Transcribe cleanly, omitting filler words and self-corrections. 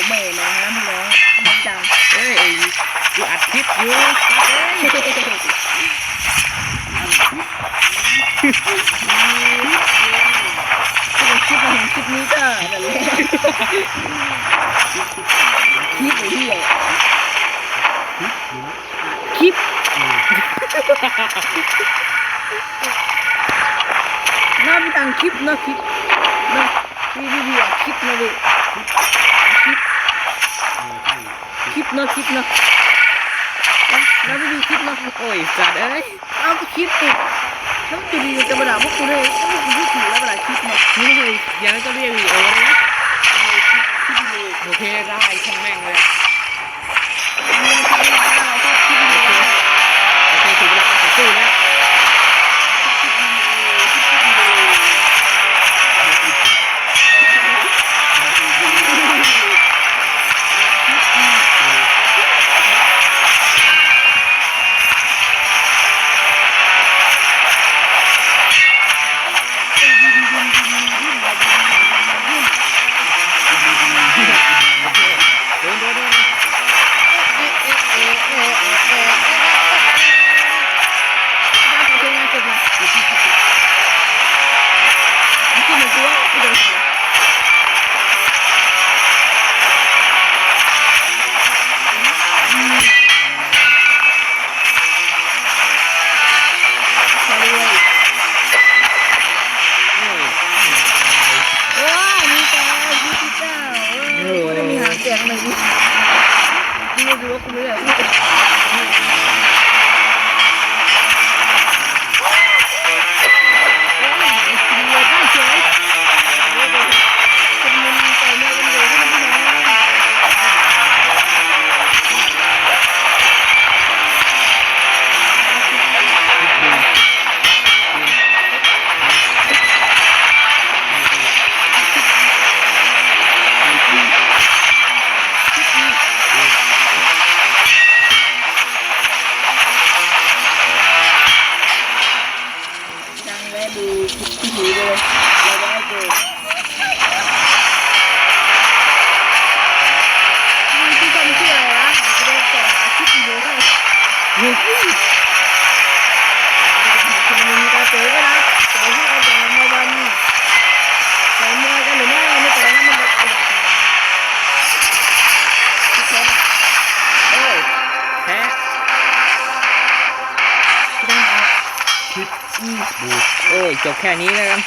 เม่นะฮะพี่น้องมันจังเฮ้ยกูอัดคลิปอยู่คลิปมาถึงคลิปนี้ก็นั่นแหละคลิปไอ้เหี้ยคลิปน่าไปตังคลิปนะคลิปนะพี่คลิปนะพี่คลิปนะคลิปนะแล้วไปดูคลิปนะโอ้ยสัตว์เอ้ยเอาไปคลิปติดน้ำจุดจะมาด่าพวกกูเลยพวกกูพูดถูกแล้วมาด่าคลิปนะนี่เลยอย่างนั้นก็เรียกวีโอนะโอเคได้ช่างแม่งเลยโอเคถึงเวลาจะสู้แล้วเสียงหนึ่งนี่ไม่รู้ว่าคุณไม่ได้ดูที่หูเลยเราได้ดูที่ทำชื่ออะไรนะจะได้ต่อคลิปวิดีโอให้นี่คุณมีการเจอกันนะเจอที่อาจารย์มาวันใส่เมื่อกันหรือไม่แต่นั้นมันเป็นโอ้ยแพ้ได้คลิปดูโอ้ยจบแค่นี้แล้วกัน